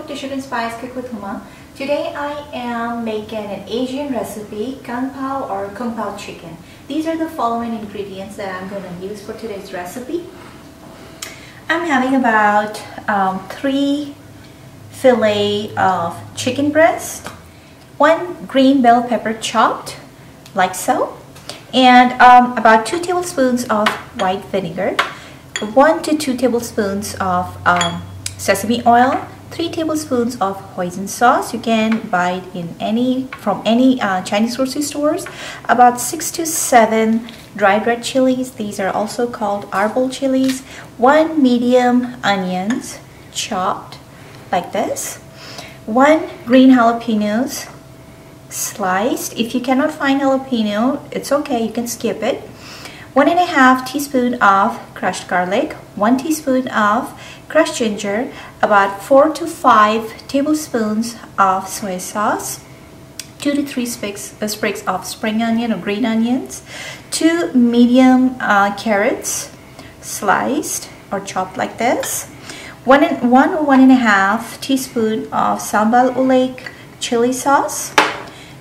welcome to Sugar and Spice Cook with Huma. Today I am making an Asian recipe, Kung Pao or Kung Pao chicken. These are the following ingredients that I'm going to use for today's recipe. I'm having about 3 fillet of chicken breast, 1 green bell pepper chopped like so, and about 2 tablespoons of white vinegar, 1 to 2 tablespoons of sesame oil, 3 tablespoons of Hoisen sauce. You can buy it from any Chinese grocery stores. About 6 to 7 dried red chilies. These are also called arbol chilies. 1 medium onions chopped like this. 1 green jalapenos sliced. If you cannot find jalapeno, it's okay, you can skip it. 1.5 teaspoon of crushed garlic, 1 teaspoon of crushed ginger, about 4 to 5 tablespoons of soya sauce, 2 to 3 sprigs of spring onion or green onions, 2 medium carrots sliced or chopped like this, 1 or 1.5 teaspoon of sambal uleg chili sauce,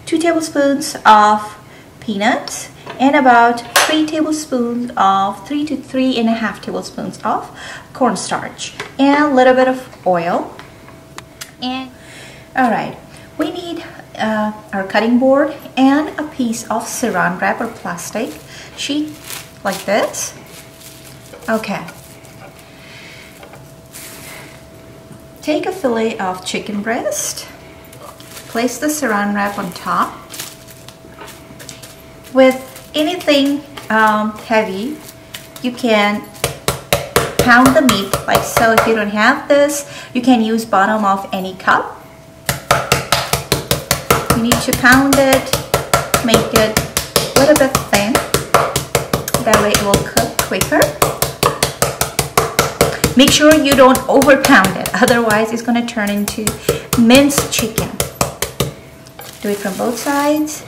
2 tablespoons of peanuts, and about 3 to 3.5 tablespoons of cornstarch, and a little bit of oil. And alright, we need our cutting board and a piece of saran wrap or plastic sheet like this. Okay, take a fillet of chicken breast, place the saran wrap on top. With anything heavy, you can pound the meat like so. If you don't have this, you can use bottom of any cup. You need to pound it, make it a little bit thin. That way it will cook quicker. Make sure you don't over pound it, otherwise it's going to turn into minced chicken. Do it from both sides.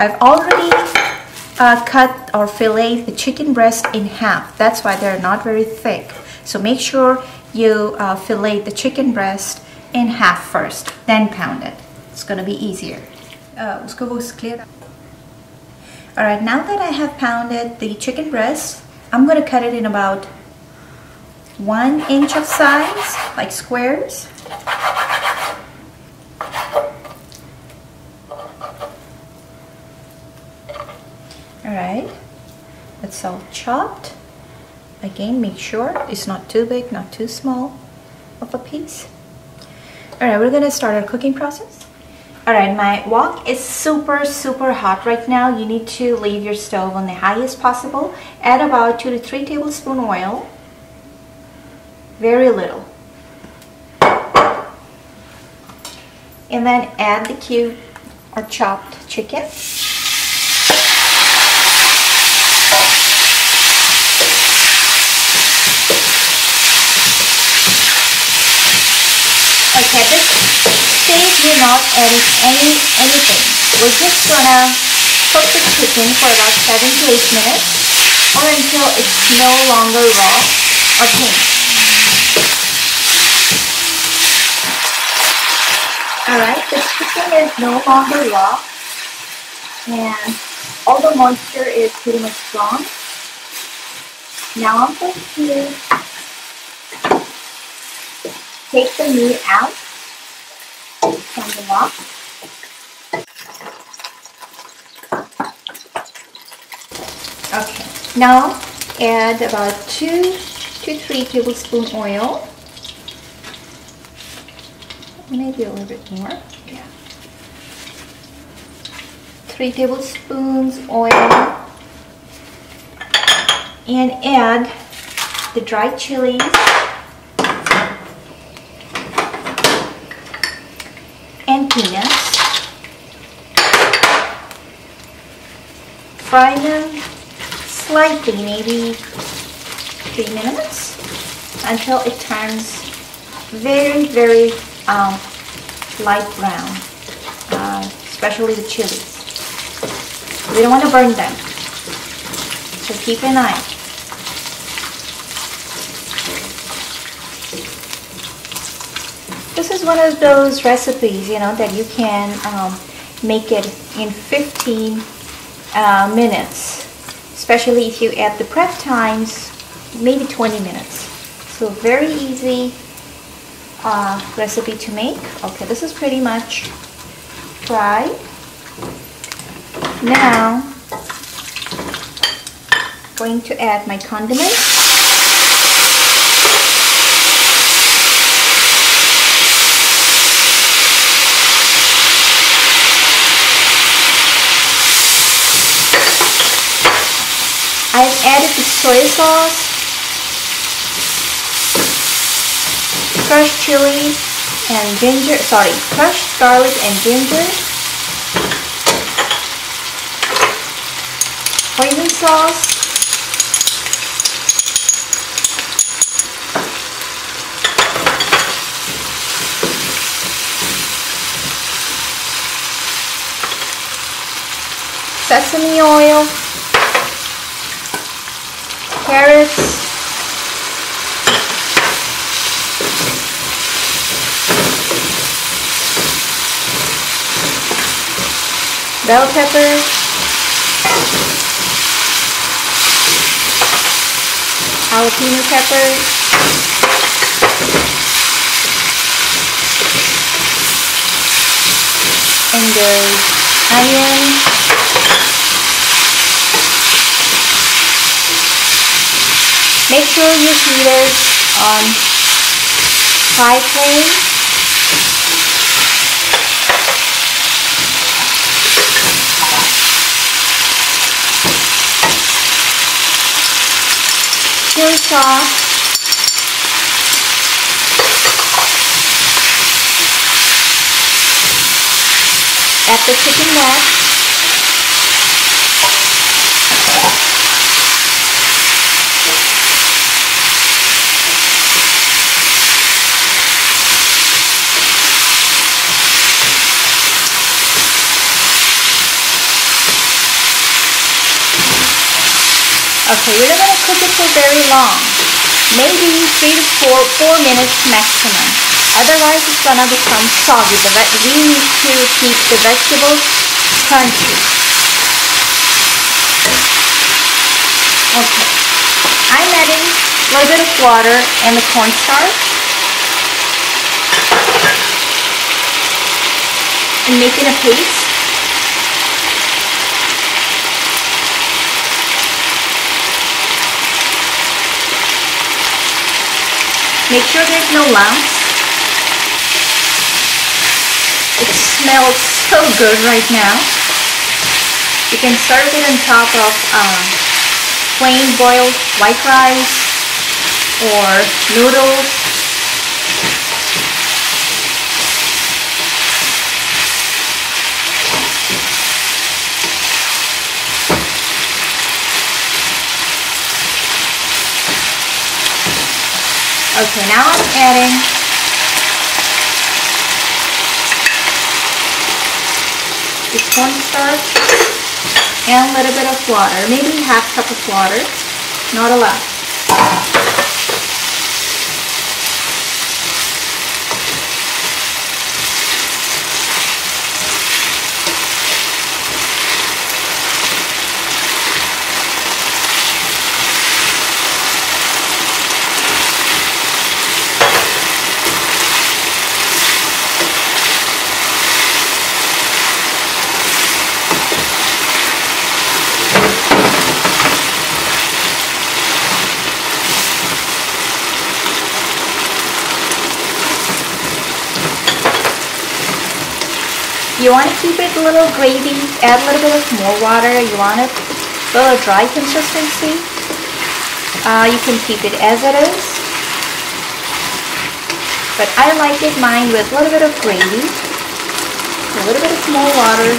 I've already cut or filleted the chicken breast in half. That's why they're not very thick. So make sure you fillet the chicken breast in half first, then pound it. It's going to be easier. Alright, now that I have pounded the chicken breast, I'm going to cut it in about 1 inch of size, like squares. Alright, it's all chopped. Again, make sure it's not too big, not too small of a piece. Alright, we're gonna start our cooking process. Alright, my wok is super hot right now. You need to leave your stove on the highest possible. Add about 2 to 3 tablespoons oil. Very little. And then add the cubed or chopped chicken. Okay, at this stage we're not adding anything. We're just gonna cook the chicken for about 7 to 8 minutes or until it's no longer raw or pink. Alright, the chicken is no longer raw and all the moisture is pretty much gone. Now I'm going to take the meat out from the wok. Okay, now add about 2 to 3 tablespoons oil. Maybe a little bit more. Yeah. 3 tablespoons oil. And add the dried chilies. And peanuts. Fry them slightly, maybe 3 minutes, until it turns very light brown, especially the chilies. We don't want to burn them, so keep an eye. This is one of those recipes, you know, that you can make it in 15 minutes, especially if you add the prep times, maybe 20 minutes. So very easy recipe to make. Okay, this is pretty much dry. Now, I'm going to add my condiments. I've added the soy sauce, crushed chili and ginger, crushed garlic and ginger, Hoisen sauce, sesame oil, carrots, bell pepper, jalapeno pepper, and the onion. Make sure your heat is on high flame. Chili sauce. Add the chicken neck. Okay, we're not going to cook it for very long, maybe 3 to 4 minutes maximum. Otherwise, it's going to become soggy. We need to keep the vegetables crunchy. Okay, I'm adding a little bit of water and the cornstarch and making a paste. Make sure there's no lumps. It smells so good right now. You can serve it on top of plain boiled white rice or noodles. Okay, now I'm adding the cornstarch and a little bit of water, maybe half cup of water, not a lot. You want to keep it a little gravy, add a little bit of more water. You want it a little dry consistency. You can keep it as it is. But I like it mine with a little bit of gravy, a little bit of more water.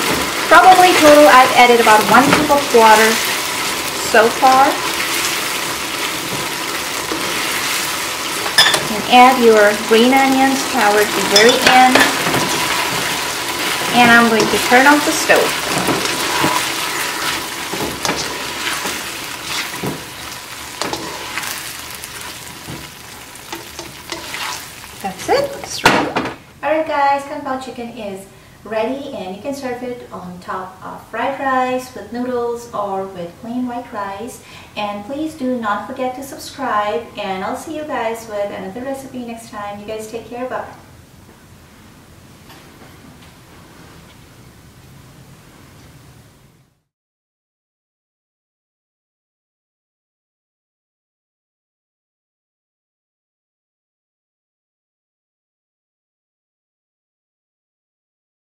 Probably total I've added about 1 cup of water so far. And add your green onions towards the very end. And I'm going to turn off the stove. That's it. It's ready. Alright guys, Kung Pao chicken is ready and you can serve it on top of fried rice, with noodles, or with plain white rice. And please do not forget to subscribe, and I'll see you guys with another recipe next time. You guys take care. Bye.